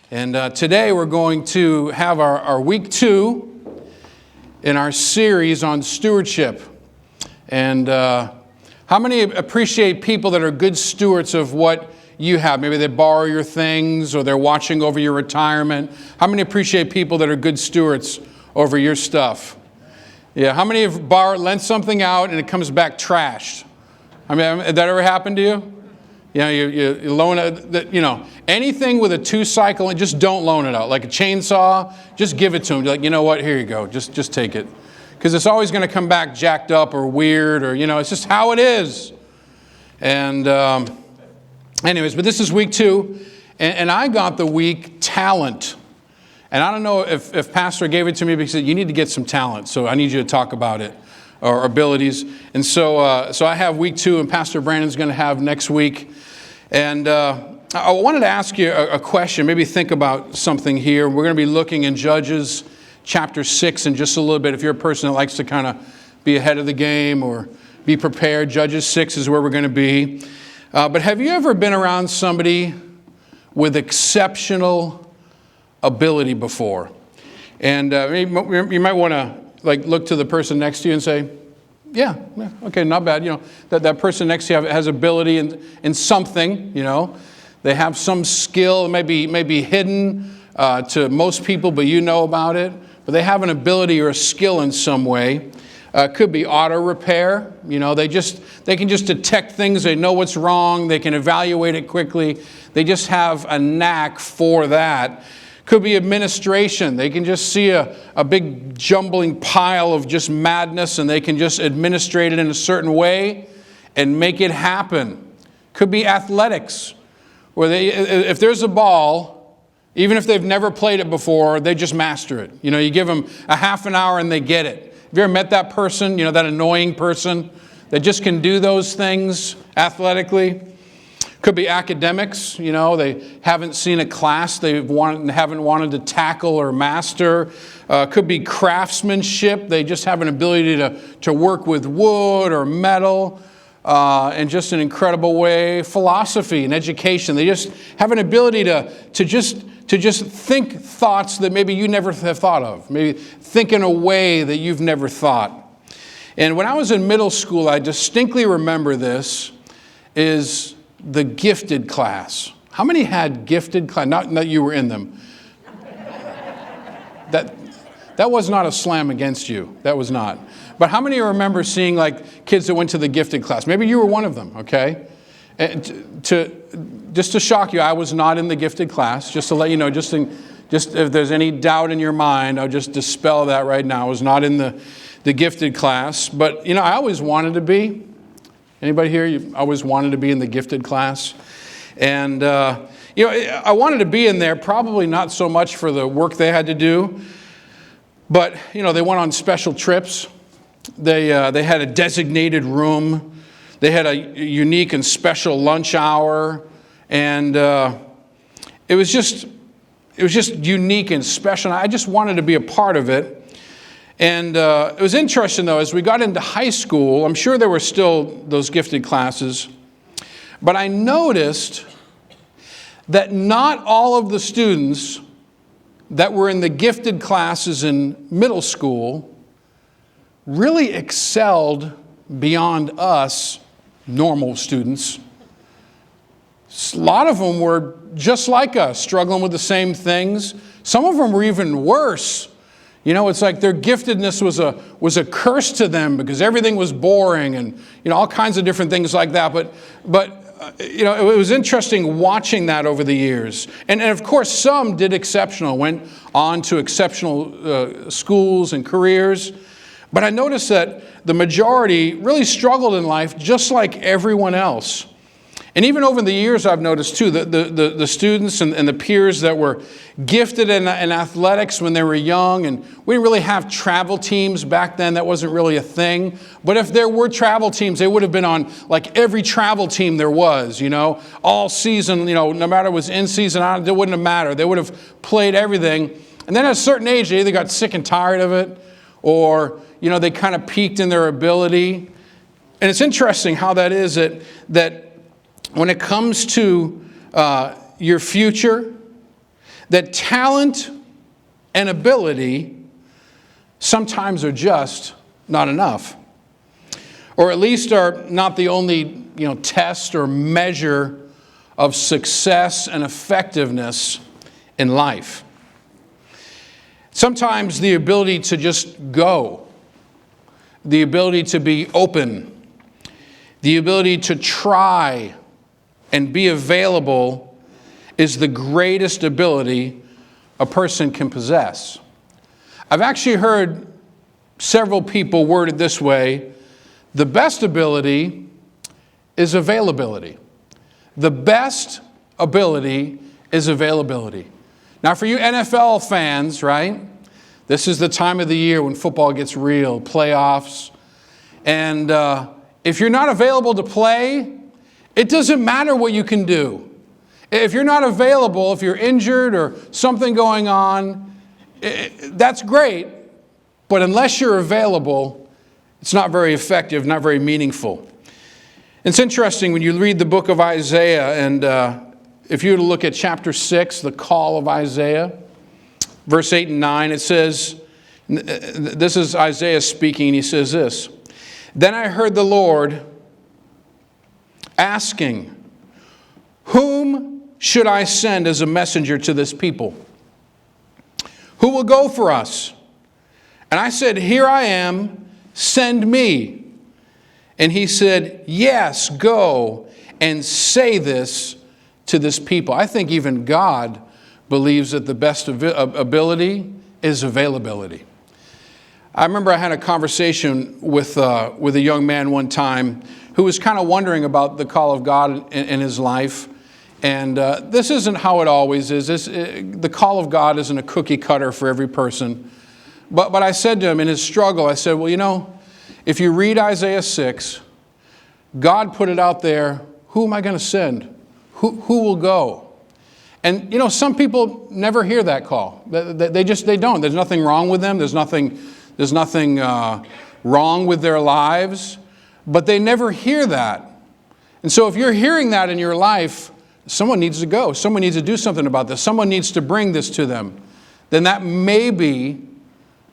And today we're going to have our week 2 in our series on stewardship. And how many appreciate people that are good stewards of what you have? Maybe they borrow your things or they're watching over your retirement. How many appreciate people that are good stewards over your stuff? Yeah, how many have lent something out and it comes back trashed? I mean, did that ever happen to you? You know, you loan it, anything with a 2-cycle, and just don't loan it out. Like a chainsaw, just give it to them. You're like, you know what, here you go, just take it. Because it's always going to come back jacked up or weird or, it's just how it is. And anyways, but this is week 2, and I got the week talent. And I don't know if Pastor gave it to me because he said, you need to get some talent, so I need you to talk about it, or abilities. And so I have week 2, and Pastor Brandon's going to have next week. And I wanted to ask you a question, maybe think about something here. We're going to be looking in Judges chapter 6 in just a little bit. If you're a person that likes to kind of be ahead of the game or be prepared, Judges 6 is where we're going to be. But have you ever been around somebody with exceptional ability before? And you might want to look to the person next to you and say, yeah, okay, not bad. That person next to you has ability in something. They have some skill, maybe hidden to most people, but you know about it. But they have an ability or a skill in some way. Could be auto repair. They can just detect things. They know what's wrong. They can evaluate it quickly. They just have a knack for that. Could be administration. They can just see a big jumbling pile of just madness and they can just administrate it in a certain way and make it happen. Could be athletics, where if there's a ball, even if they've never played it before, they just master it. You give them a half an hour and they get it. Have you ever met that person, that annoying person that just can do those things athletically? Could be academics, they haven't seen a class they haven't wanted to tackle or master. Could be craftsmanship, they just have an ability to work with wood or metal in just an incredible way. Philosophy and education, they just have an ability to just think thoughts that maybe you never have thought of. Maybe think in a way that you've never thought. And when I was in middle school, I distinctly remember this, is the gifted class. How many had gifted class? Not that you were in them. That was not a slam against you. That was not. But how many remember seeing kids that went to the gifted class? Maybe you were one of them, okay? And just to shock you, I was not in the gifted class. Just to let you know, just if there's any doubt in your mind, I'll just dispel that right now. I was not in the gifted class. But, I always wanted to be. Anybody here, you always wanted to be in the gifted class? And, I wanted to be in there, probably not so much for the work they had to do, but, they went on special trips. They had a designated room. They had a unique and special lunch hour. And it was just unique and special. And I just wanted to be a part of it. And it was interesting, though, as we got into high school, I'm sure there were still those gifted classes, but I noticed that not all of the students that were in the gifted classes in middle school really excelled beyond us normal students. A lot of them were just like us, struggling with the same things. Some of them were even worse. It's like their giftedness was a curse to them because everything was boring and, all kinds of different things like that. But it was interesting watching that over the years. And of course, some did exceptional, went on to exceptional schools and careers. But I noticed that the majority really struggled in life just like everyone else. And even over the years, I've noticed too, the students and the peers that were gifted in athletics when they were young, and we didn't really have travel teams back then. That wasn't really a thing. But if there were travel teams, they would have been on every travel team there was, all season, no matter it was in season, it wouldn't have mattered. They would have played everything. And then at a certain age, they either got sick and tired of it, or, they kind of peaked in their ability. And it's interesting how that is that when it comes to your future, that talent and ability sometimes are just not enough, or at least are not the only test or measure of success and effectiveness in life. Sometimes the ability to just go, the ability to be open, the ability to try and be available is the greatest ability a person can possess. I've actually heard several people word it this way: the best ability is availability. The best ability is availability. Now, for you NFL fans, right, this is the time of the year when football gets real, playoffs. And if you're not available to play, it doesn't matter what you can do. If you're not available, if you're injured or something going on, that's great. But unless you're available, it's not very effective, not very meaningful. It's interesting when you read the book of Isaiah, and if you were to look at chapter 6, the call of Isaiah, verse 8 and 9, it says, this is Isaiah speaking, and he says this: "Then I heard the Lord asking, 'Whom should I send as a messenger to this people? Who will go for us?' And I said, 'Here I am, send me.' And he said, 'Yes, go and say this to this people.'" I think even God believes that the best ability is availability. I remember I had a conversation with a young man one time who was kind of wondering about the call of God in his life. And this isn't how it always is. The call of God isn't a cookie cutter for every person. But I said to him in his struggle, I said, well, if you read Isaiah 6, God put it out there, who am I going to send? Who will go? And, some people never hear that call. They don't. There's nothing wrong with them. There's nothing wrong with their lives. But they never hear that. And so if you're hearing that in your life, someone needs to go. Someone needs to do something about this. Someone needs to bring this to them. Then that may be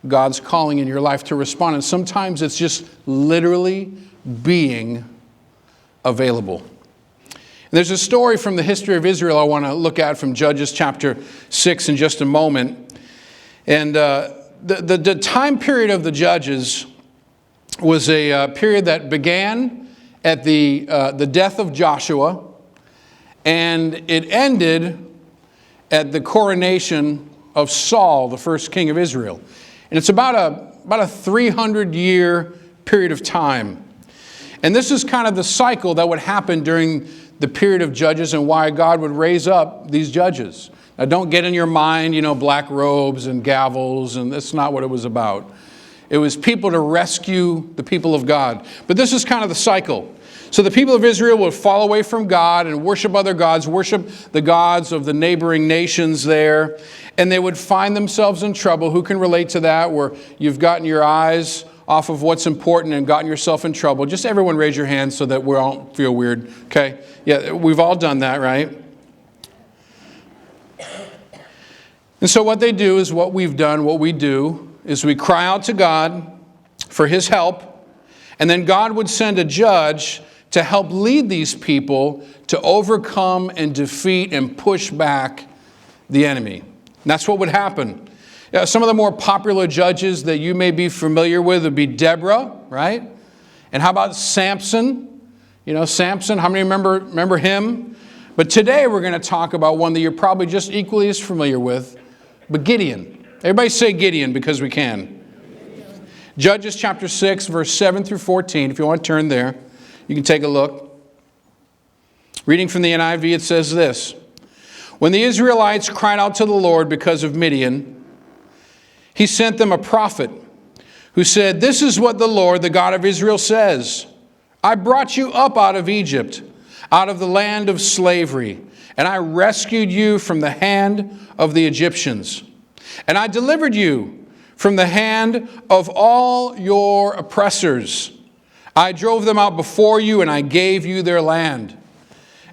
God's calling in your life to respond. And sometimes it's just literally being available. And there's a story from the history of Israel I want to look at from Judges chapter 6 in just a moment. And the time period of the Judges was a period that began at the death of Joshua, and it ended at the coronation of Saul, the first king of Israel. And it's about a 300-year period of time. And this is kind of the cycle that would happen during the period of Judges and why God would raise up these judges. Now, don't get in your mind, black robes and gavels, and that's not what it was about. It was people to rescue the people of God. But this is kind of the cycle. So the people of Israel would fall away from God and worship other gods, worship the gods of the neighboring nations there, and they would find themselves in trouble. Who can relate to that, where you've gotten your eyes off of what's important and gotten yourself in trouble? Just everyone raise your hands so that we all feel weird, okay? Yeah, we've all done that, right? And so what they do is what we've done, what we do, is we cry out to God for His help, and then God would send a judge to help lead these people to overcome and defeat and push back the enemy. And that's what would happen. Some of the more popular judges that you may be familiar with would be Deborah, right? And how about Samson? Samson, how many remember him? But today we're going to talk about one that you're probably just equally as familiar with, but Gideon. Everybody say Gideon because we can. Judges chapter 6, verse 7 through 14. If you want to turn there, you can take a look. Reading from the NIV, it says this: "When the Israelites cried out to the Lord because of Midian, He sent them a prophet who said, 'This is what the Lord, the God of Israel, says. I brought you up out of Egypt, out of the land of slavery, and I rescued you from the hand of the Egyptians. And I delivered you from the hand of all your oppressors. I drove them out before you, and I gave you their land.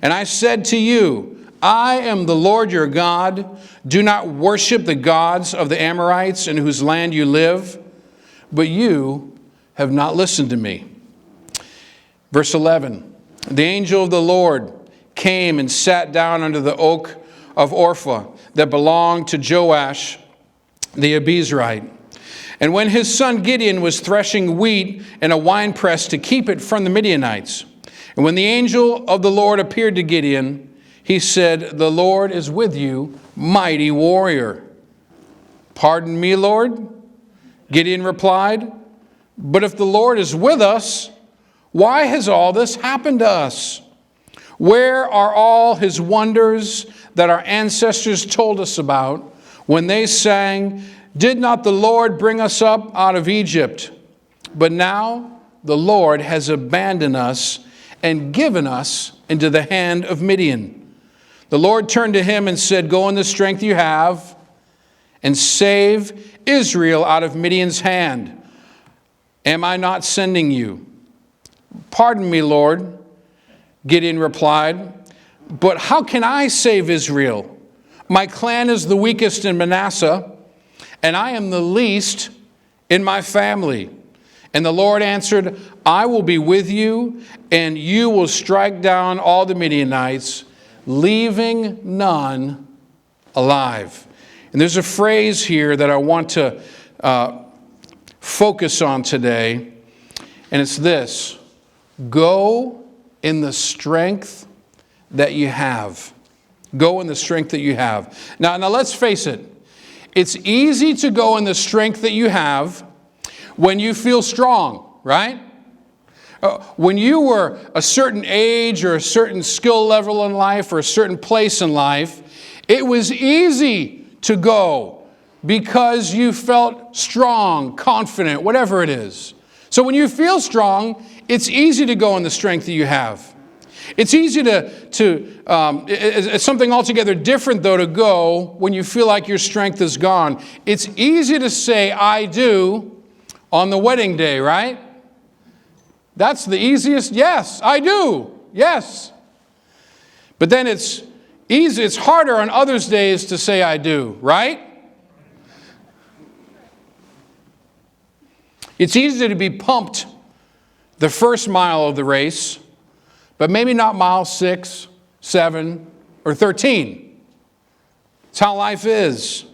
And I said to you, I am the Lord your God. Do not worship the gods of the Amorites in whose land you live. But you have not listened to me. Verse 11, the angel of the Lord came and sat down under the oak of Orphah that belonged to Joash the Abiezrite. And when his son Gideon was threshing wheat in a winepress to keep it from the Midianites, and when the angel of the Lord appeared to Gideon, he said, the Lord is with you, mighty warrior. Pardon me, Lord, Gideon replied, but if the Lord is with us, why has all this happened to us? Where are all his wonders that our ancestors told us about when they sang, did not the Lord bring us up out of Egypt? But now the Lord has abandoned us and given us into the hand of Midian. The Lord turned to him and said, go in the strength you have and save Israel out of Midian's hand. Am I not sending you? Pardon me, Lord, Gideon replied, but how can I save Israel? My clan is the weakest in Manasseh, and I am the least in my family. And the Lord answered, I will be with you, and you will strike down all the Midianites, leaving none alive. And there's a phrase here that I want to focus on today, and it's this: go in the strength that you have. Go in the strength that you have. Now let's face it. It's easy to go in the strength that you have when you feel strong, right? When you were a certain age or a certain skill level in life or a certain place in life, it was easy to go because you felt strong, confident, whatever it is. So when you feel strong, it's easy to go in the strength that you have. It's easy it's something altogether different, though, to go when you feel like your strength is gone. It's easy to say, I do, on the wedding day, right? That's the easiest. Yes, I do. Yes. But then it's harder on others' days to say, I do, right? It's easy to be pumped the first mile of the race, but maybe not mile 6, 7, or 13. It's how life is.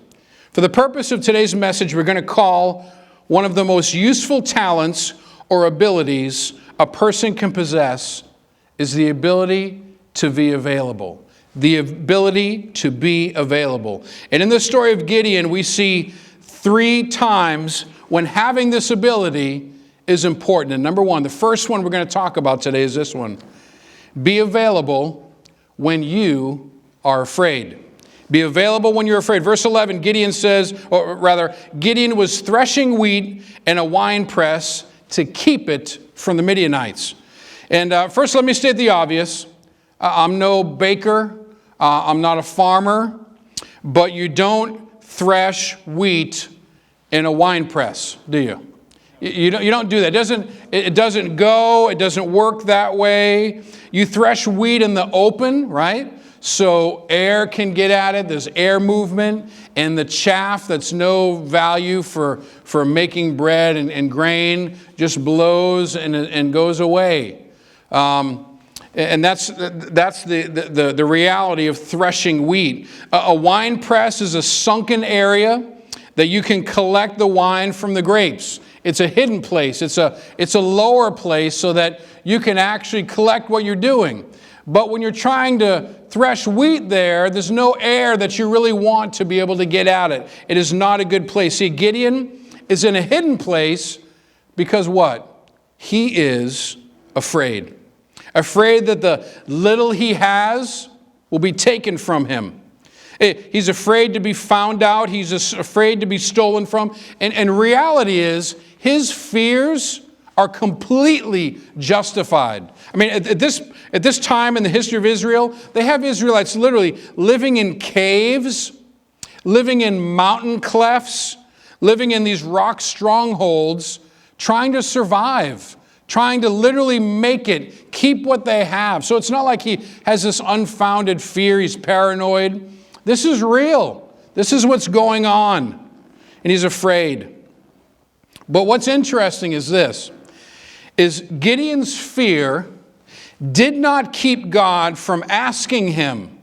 For the purpose of today's message, we're going to call one of the most useful talents or abilities a person can possess is the ability to be available. The ability to be available. And in the story of Gideon, we see 3 times when having this ability is important. And number 1, the first one we're going to talk about today is this one. Be available when you are afraid. Be available when you're afraid. Verse 11, Gideon was threshing wheat in a winepress to keep it from the Midianites. And first, let me state the obvious. I'm no baker. I'm not a farmer. But you don't thresh wheat in a winepress, do you? You don't do that. It doesn't go. It doesn't work that way. You thresh wheat in the open, right? So air can get at it. There's air movement. And the chaff that's no value for making bread and grain just blows and goes away. And that's the reality of threshing wheat. A wine press is a sunken area that you can collect the wine from the grapes. It's a hidden place. It's a lower place so that you can actually collect what you're doing. But when you're trying to thresh wheat there's no air that you really want to be able to get at it. It is not a good place. See, Gideon is in a hidden place because what? He is afraid. Afraid that the little he has will be taken from him. He's afraid to be found out. He's afraid to be stolen from. And reality is, his fears are completely justified. I mean, at this time in the history of Israel, they have Israelites literally living in caves, living in mountain clefts, living in these rock strongholds, trying to survive, trying to literally make it, keep what they have. So it's not like he has this unfounded fear, he's paranoid. This is real. This is what's going on. And he's afraid. But what's interesting is this, is Gideon's fear did not keep God from asking him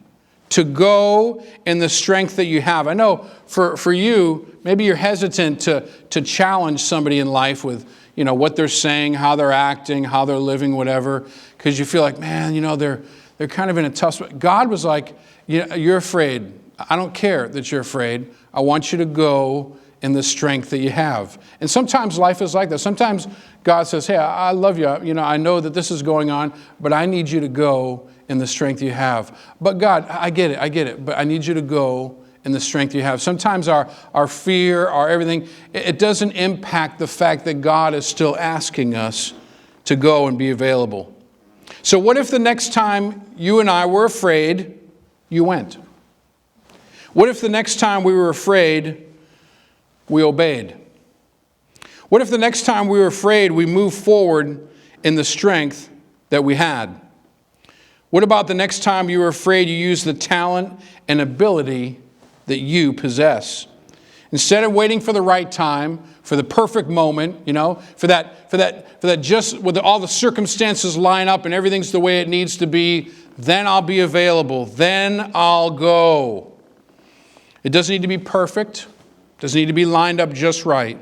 to go in the strength that you have. I know for you, maybe you're hesitant to challenge somebody in life with, what they're saying, how they're acting, how they're living, whatever, because you feel like, man, they're kind of in a tough spot. God was like, you're afraid. I don't care that you're afraid. I want you to go in the strength that you have. And sometimes life is like that. Sometimes God says, hey, I love you. I know that this is going on, but I need you to go in the strength you have. But God, I get it, but I need you to go in the strength you have. Sometimes our fear, our everything, it doesn't impact the fact that God is still asking us to go and be available. So what if the next time you and I were afraid, you went? What if the next time we were afraid, we obeyed? What if the next time we were afraid, we moved forward in the strength that we had? What about the next time you were afraid, you used the talent and ability that you possess? Instead of waiting for the right time, for the perfect moment, for that just with all the circumstances line up and everything's the way it needs to be, then I'll be available. Then I'll go. It doesn't need to be perfect. It doesn't need to be lined up just right.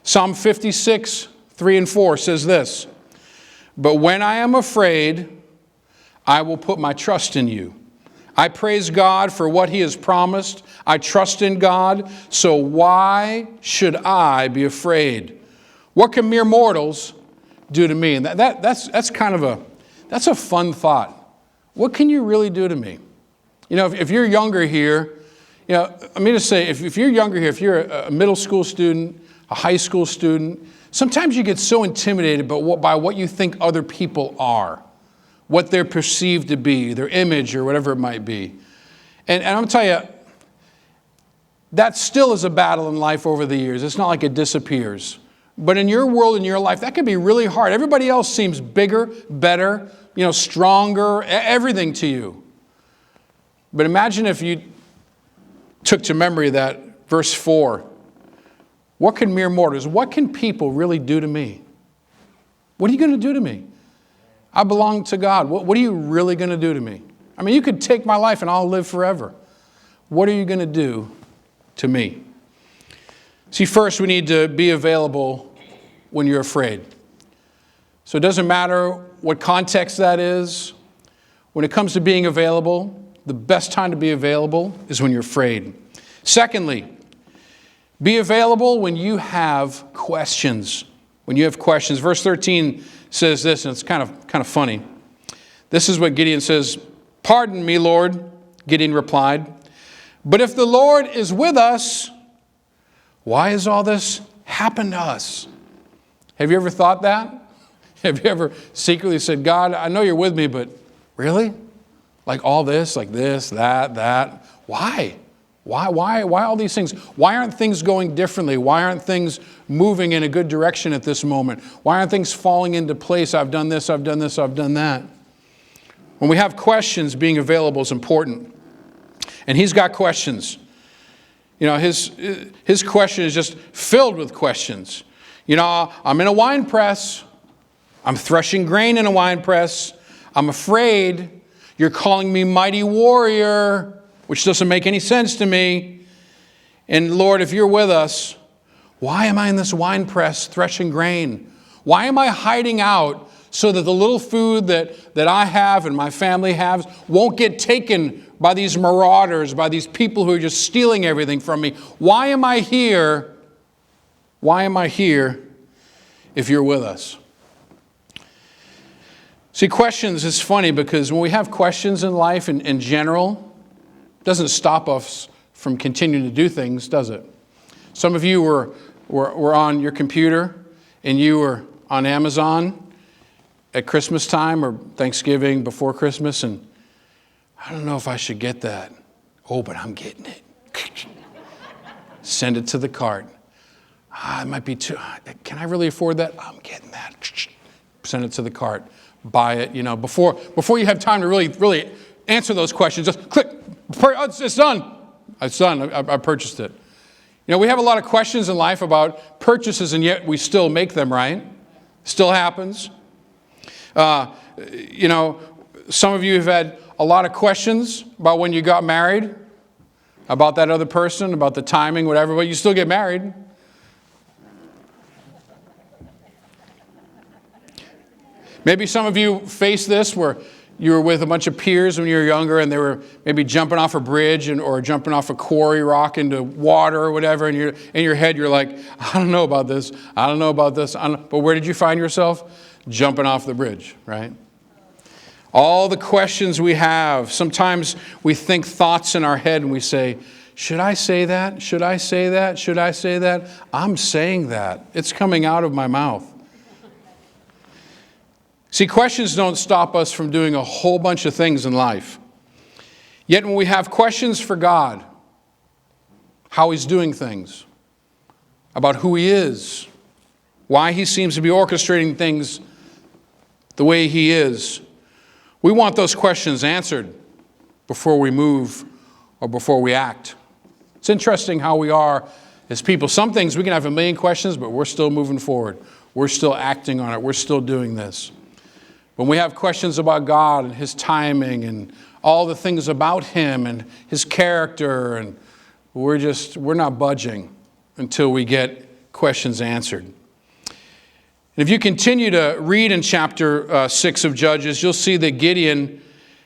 Psalm 56, 3 and 4 says this, but when I am afraid, I will put my trust in you. I praise God for what he has promised. I trust in God. So why should I be afraid? What can mere mortals do to me? And that's a fun thought. What can you really do to me? If you're younger here, let me just say, if you're younger here, if you're a middle school student, a high school student, sometimes you get so intimidated by what you think other people are, what they're perceived to be, their image or whatever it might be. And I'm going to tell you, that still is a battle in life over the years. It's not like it disappears. But in your world, in your life, that can be really hard. Everybody else seems bigger, better, stronger, everything to you. But imagine if you took to memory that verse 4. What can mere mortals, what can people really do to me? What are you going to do to me? I belong to God. What are you really going to do to me? I mean, you could take my life and I'll live forever. What are you going to do to me? See, first we need to be available when you're afraid. So it doesn't matter what context that is. When it comes to being available, the best time to be available is when you're afraid. Secondly, be available when you have questions. When you have questions. Verse 13 says this, and it's kind of funny. This is what Gideon says. Pardon me, Lord, Gideon replied. But if the Lord is with us, why has all this happened to us? Have you ever thought that? Have you ever secretly said, God, I know you're with me, but really? Like all this, like this, that. Why? Why all these things? Why aren't things going differently? Why aren't things moving in a good direction at this moment? Why aren't things falling into place? I've done this, I've done this, I've done that. When we have questions, being available is important. And he's got questions. His question is just filled with questions. I'm in a wine press. I'm threshing grain in a wine press. I'm afraid. You're calling me mighty warrior, which doesn't make any sense to me. And Lord, if you're with us, why am I in this wine press threshing grain? Why am I hiding out so that the little food that I have and my family has won't get taken by these marauders, by these people who are just stealing everything from me? Why am I here? Why am I here if you're with us? See, questions is funny because when we have questions in life in general, it doesn't stop us from continuing to do things, does it? Some of you were on your computer and you were on Amazon at Christmas time or Thanksgiving before Christmas, and I don't know if I should get that. Oh, but I'm getting it. Send it to the cart. It might be too, can I really afford that? I'm getting that. send it to the cart, buy it, before you have time to really answer those questions, just click, it's done. It's done, I purchased it. We have a lot of questions in life about purchases, and yet we still make them, right? Still happens. Some of you have had a lot of questions about when you got married, about that other person, about the timing, whatever, but you still get married. Maybe some of you face this where you were with a bunch of peers when you were younger and they were maybe jumping off a bridge or jumping off a quarry rock into water or whatever, and in your head you're like, I don't know about this, I don't know about this. But where did you find yourself? Jumping off the bridge, right? All the questions we have, sometimes we think thoughts in our head and we say, should I say that? Should I say that? Should I say that? I'm saying that. It's coming out of my mouth. See, questions don't stop us from doing a whole bunch of things in life. Yet when we have questions for God, how He's doing things, about who He is, why He seems to be orchestrating things the way He is, we want those questions answered before we move or before we act. It's interesting how we are as people. Some things we can have a million questions, but we're still moving forward. We're still acting on it. We're still doing this. When we have questions about God and His timing and all the things about Him and His character, and we're not budging until we get questions answered. And if you continue to read in chapter 6 of Judges, you'll see that Gideon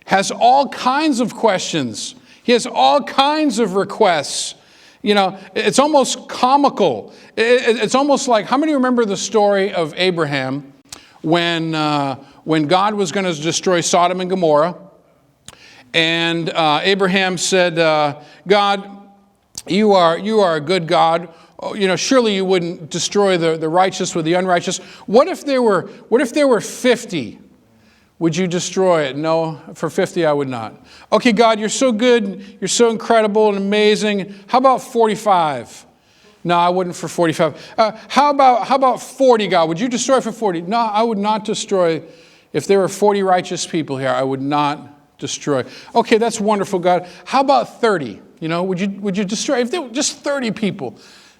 has all kinds of questions. He has all kinds of requests. It's almost comical. It's almost like, how many remember the story of Abraham when God was going to destroy Sodom and Gomorrah? And Abraham said, God, you are a good God. Surely you wouldn't destroy the righteous with the unrighteous. What if there were 50? Would you destroy it? No, for 50 I would not. Okay, God, you're so good, you're so incredible and amazing. How about 45? No, I wouldn't for 45. How about 40, God? Would you destroy it for 40? No, I would not destroy. If there were 40 righteous people here, I would not destroy. Okay, that's wonderful, God. How about 30? Would you destroy if there were just 30 people?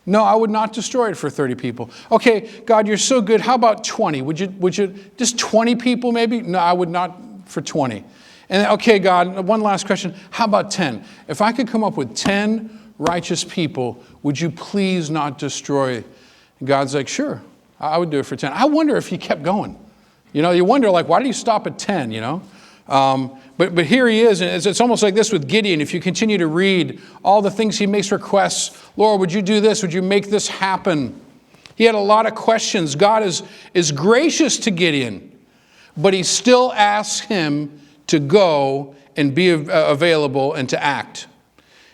No, I would not destroy it for 30 people. Okay, God, you're so good. How about 20? Would you just 20 people maybe? No, I would not for 20. And okay, God, one last question. How about 10? If I could come up with 10 righteous people, would you please not destroy? And God's like, sure, I would do it for 10. I wonder if He kept going. You wonder, why did He stop at 10, But here He is, and it's almost like this with Gideon. If you continue to read all the things he makes requests, Lord, would you do this? Would you make this happen? He had a lot of questions. God is gracious to Gideon, but He still asks him to go and be available and to act.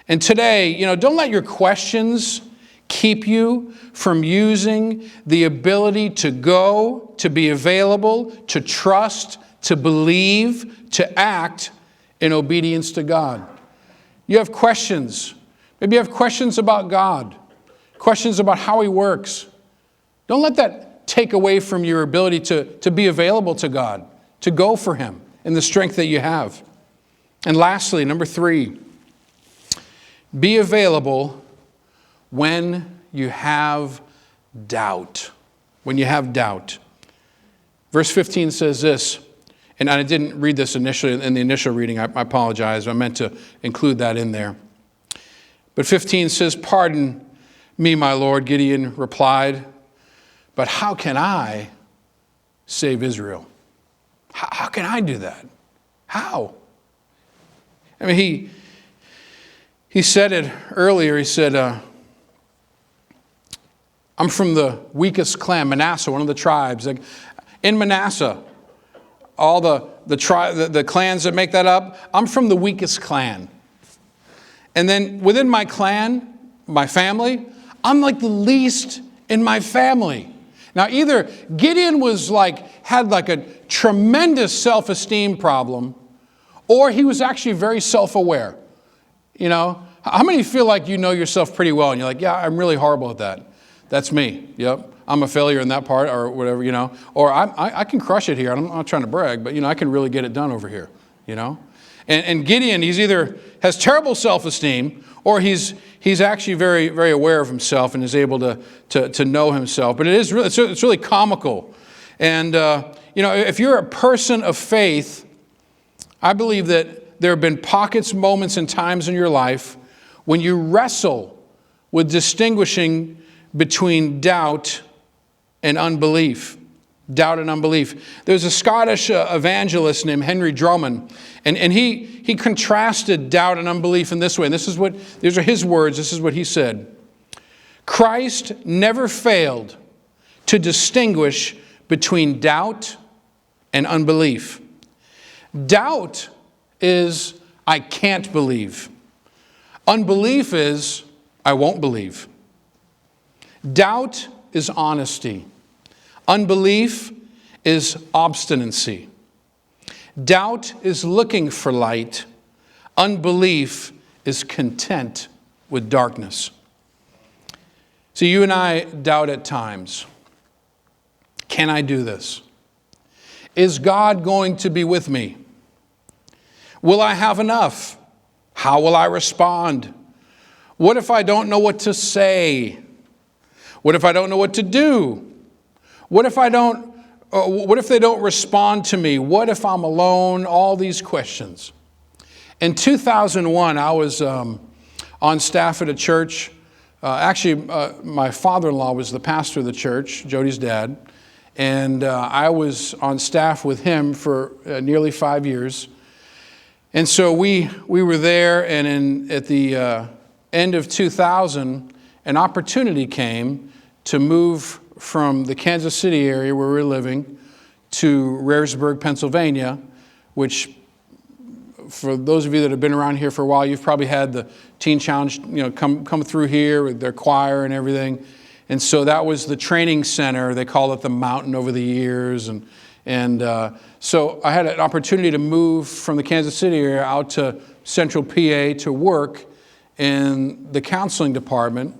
And today, don't let your questions keep you from using the ability to go, to be available, to trust, to believe, to act in obedience to God. You have questions. Maybe you have questions about God, questions about how He works. Don't let that take away from your ability to be available to God, to go for Him in the strength that you have. And lastly, number 3, be available when you have doubt. When you have doubt. Verse 15 says this, and I didn't read this initially in the initial reading. I apologize. I meant to include that in there. But 15 says, "Pardon me, my Lord," Gideon replied, "but how can I save Israel?" How can I do that? How? I mean, he said it earlier. He said, I'm from the weakest clan, Manasseh, one of the tribes. In Manasseh, all the clans that make that up, I'm from the weakest clan. And then within my clan, my family, I'm like the least in my family. Now, either Gideon had a tremendous self-esteem problem, or he was actually very self-aware. How many feel like you know yourself pretty well and you're like, yeah, I'm really horrible at that. That's me. Yep. I'm a failure in that part or whatever, or I can crush it here. I'm not trying to brag, but, I can really get it done over here, And Gideon, he's either has terrible self-esteem or he's actually very, very aware of himself and is able to know himself. But it's really comical. And, if you're a person of faith, I believe that there have been pockets, moments, and times in your life when you wrestle with distinguishing between doubt and unbelief. Doubt and unbelief. There's a Scottish evangelist named Henry Drummond, and he contrasted doubt and unbelief in this way. And these are his words. This is what he said. Christ never failed to distinguish between doubt and unbelief. Doubt is, I can't believe. Unbelief is, I won't believe. Doubt is honesty. Unbelief is obstinacy. Doubt is looking for light. Unbelief is content with darkness. So you and I doubt at times. Can I do this? Is God going to be with me? Will I have enough? How will I respond? What if I don't know what to say? What if I don't know what to do? What if they don't respond to me? What if I'm alone? All these questions. In 2001, I was on staff at a church. My father-in-law was the pastor of the church, Jody's dad. And I was on staff with him for nearly 5 years. And so we were there, and at the end of 2000, an opportunity came to move from the Kansas City area where we were living to Raresburg, Pennsylvania, which for those of you that have been around here for a while, you've probably had the Teen Challenge, come through here with their choir and everything. And so that was the training center. They call it the Mountain over the years. And so I had an opportunity to move from the Kansas City area out to Central PA to work in the counseling department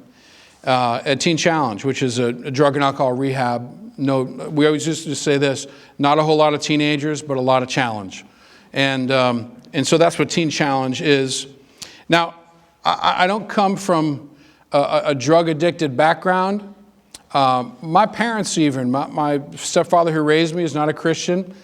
at Teen Challenge, which is a drug and alcohol rehab. No, we always used to say this, not a whole lot of teenagers, but a lot of challenge. And so that's what Teen Challenge is. Now, I don't come from a drug-addicted background. My parents even, my stepfather who raised me is not a Christian,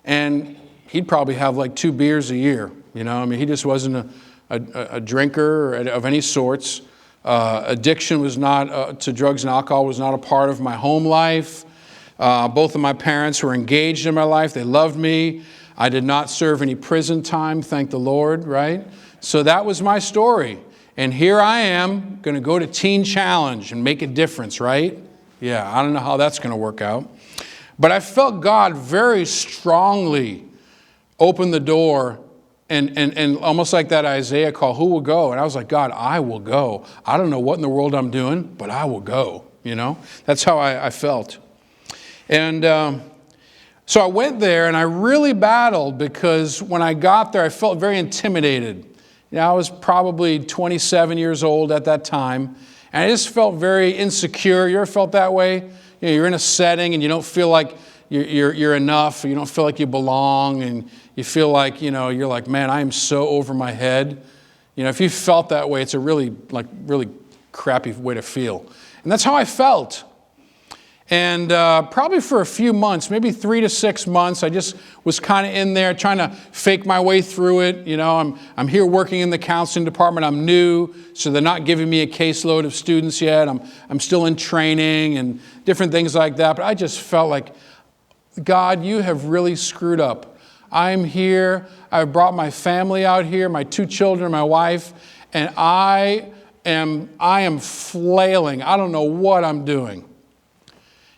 and he'd probably have like 2 beers a year. He just wasn't a drinker of any sorts. Addiction was not, to drugs and alcohol was not a part of my home life. Both of my parents were engaged in my life. They loved me. I did not serve any prison time, thank the Lord, right? So that was my story. And here I am going to go to Teen Challenge and make a difference, right? Yeah, I don't know how that's going to work out. But I felt God very strongly open the door and almost like that Isaiah call, who will go? And I was like, God, I will go. I don't know what in the world I'm doing, but I will go, That's how I felt. And so I went there and I really battled because when I got there, I felt very intimidated. I was probably 27 years old at that time, and I just felt very insecure. You ever felt that way? You're in a setting and you don't feel like you're enough. You don't feel like you belong, and you feel like, you're like, man, I am so over my head. If you felt that way, it's a really crappy way to feel. And that's how I felt. And probably for a few months, maybe 3 to 6 months, I just was kind of in there trying to fake my way through it. I'm here working in the counseling department. I'm new, so they're not giving me a caseload of students yet. I'm still in training and different things like that. But I just felt like, God, you have really screwed up. I'm here. I've brought my family out here, my 2 children, my wife, and I am flailing. I don't know what I'm doing.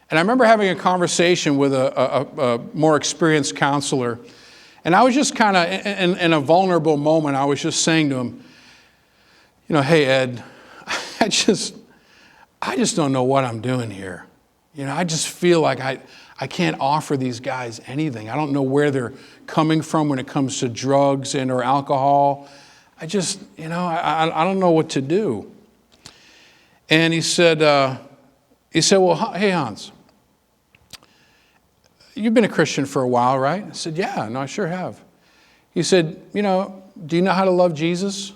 And I remember having a conversation with a more experienced counselor. And I was just kind of, in a vulnerable moment, I was just saying to him, hey, Ed, I just don't know what I'm doing here. I just feel like I can't offer these guys anything. I don't know where they're coming from when it comes to drugs and or alcohol. I just, I don't know what to do. And he said, He said, well, hey, Hans, you've been a Christian for a while, right? I said, yeah, no, I sure have. He said, do you know how to love Jesus?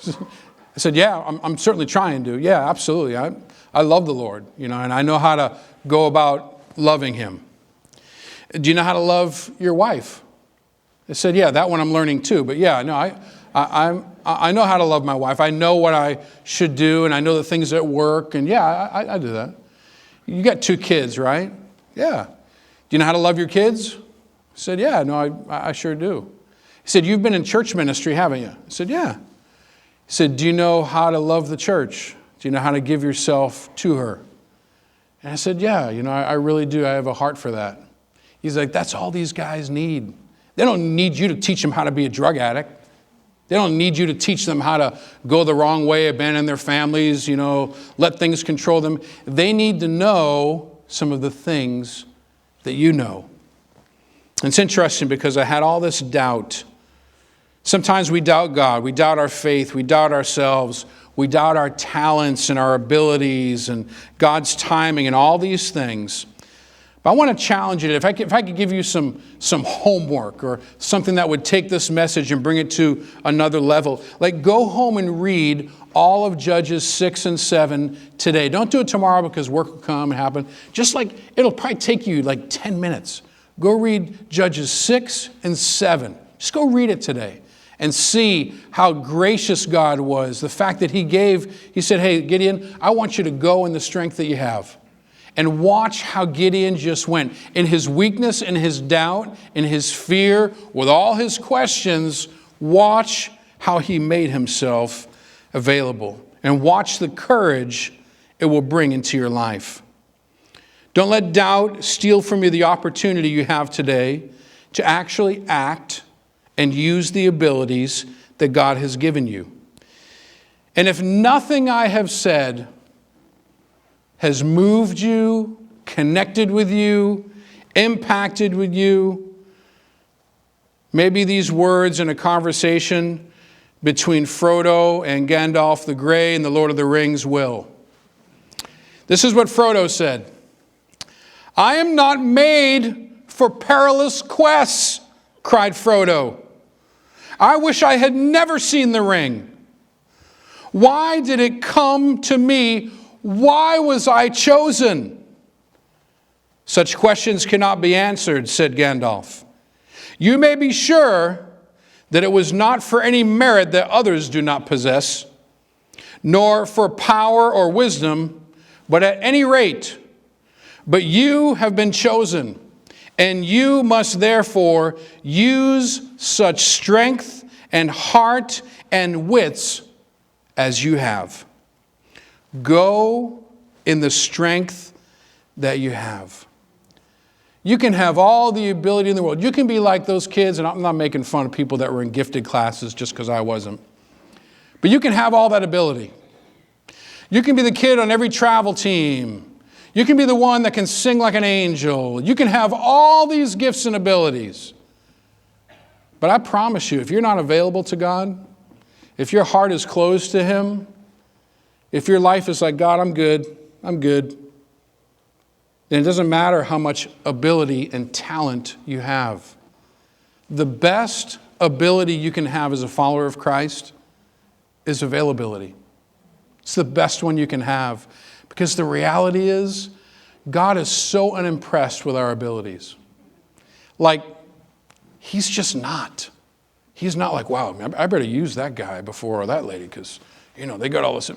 I said, yeah, I'm certainly trying to. Yeah, absolutely. I love the Lord, and I know how to go about loving him. Do you know how to love your wife? I said, yeah, that one I'm learning too. But yeah, no, I know how to love my wife. I know what I should do, and I know the things that work. And yeah, I do that. You got 2 kids, right? Yeah. Do you know how to love your kids? I said, yeah, no, I sure do. He said, you've been in church ministry, haven't you? I said, yeah. He said, do you know how to love the church? Do you know how to give yourself to her? And I said, yeah, I really do. I have a heart for that. He's like, that's all these guys need. They don't need you to teach them how to be a drug addict. They don't need you to teach them how to go the wrong way, abandon their families, let things control them. They need to know some of the things that you know. And it's interesting because I had all this doubt. Sometimes we doubt God. We doubt our faith. We doubt ourselves. We doubt our talents and our abilities and God's timing and all these things. But I want to challenge you. If I could give you some homework or something that would take this message and bring it to another level, like go home and read all of Judges 6 and 7 today. Don't do it tomorrow because work will come and happen. Just like it'll probably take you like 10 minutes. Go read Judges 6 and 7. Just go read it today and see how gracious God was. The fact that he said, hey, Gideon, I want you to go in the strength that you have. And watch how Gideon just went. In his weakness, in his doubt, in his fear, with all his questions, watch how he made himself available. And watch the courage it will bring into your life. Don't let doubt steal from you the opportunity you have today to actually act and use the abilities that God has given you. And if nothing I have said has moved you, connected with you, impacted with you, maybe these words in a conversation between Frodo and Gandalf the Grey in the Lord of the Rings will. This is what Frodo said. I am not made for perilous quests, cried Frodo. I wish I had never seen the ring. Why did it come to me? Why was I chosen? Such questions cannot be answered, said Gandalf. You may be sure that it was not for any merit that others do not possess, nor for power or wisdom, but at any rate. But you have been chosen, and you must therefore use such strength and heart and wits as you have. Go in the strength that you have. You can have all the ability in the world. You can be like those kids, and I'm not making fun of people that were in gifted classes just because I wasn't. But you can have all that ability. You can be the kid on every travel team. You can be the one that can sing like an angel. You can have all these gifts and abilities. But I promise you, if you're not available to God, if your heart is closed to Him, if your life is like, God, I'm good, then it doesn't matter how much ability and talent you have. The best ability you can have as a follower of Christ is availability. It's the best one you can have. Because the reality is, God is so unimpressed with our abilities. Like, He's just not. He's not like, wow, I better use that guy before or that lady because, they got all this.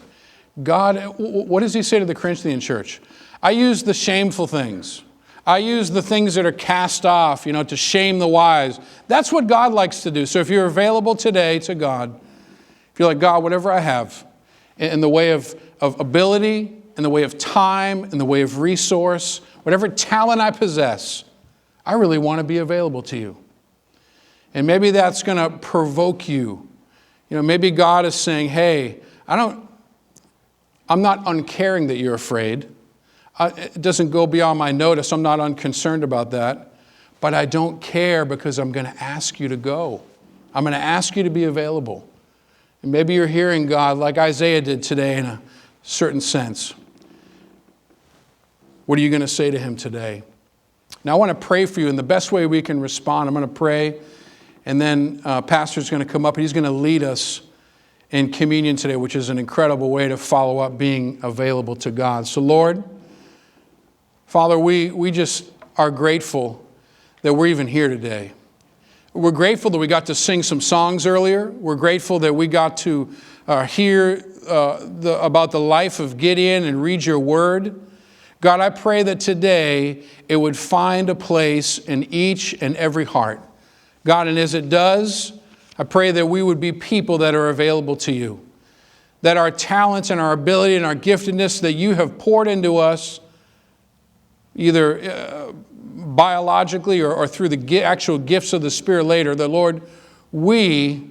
God, what does He say to the Corinthian church? I use the shameful things. I use the things that are cast off, to shame the wise. That's what God likes to do. So if you're available today to God, if you're like, God, whatever I have in the way of ability, in the way of time, in the way of resource, whatever talent I possess, I really want to be available to you. And maybe that's going to provoke you. Maybe God is saying, hey, I'm not uncaring that you're afraid. It doesn't go beyond my notice. I'm not unconcerned about that. But I don't care because I'm going to ask you to go. I'm going to ask you to be available. And maybe you're hearing God like Isaiah did today in a certain sense. What are you going to say to him today? Now, I want to pray for you, and the best way we can respond, I'm going to pray, and then Pastor's going to come up, and he's going to lead us in communion today, which is an incredible way to follow up being available to God. So, Lord, Father, we just are grateful that we're even here today. We're grateful that we got to sing some songs earlier. We're grateful that we got to hear about the life of Gideon and read your word. God, I pray that today it would find a place in each and every heart. God, and as it does, I pray that we would be people that are available to you, that our talents and our ability and our giftedness that you have poured into us, either biologically or through the actual gifts of the Spirit later, that, Lord, we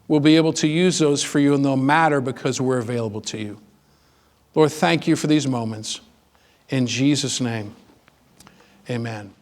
will be able to use those for you, and they'll matter because we're available to you. Lord, thank you for these moments. In Jesus' name, amen.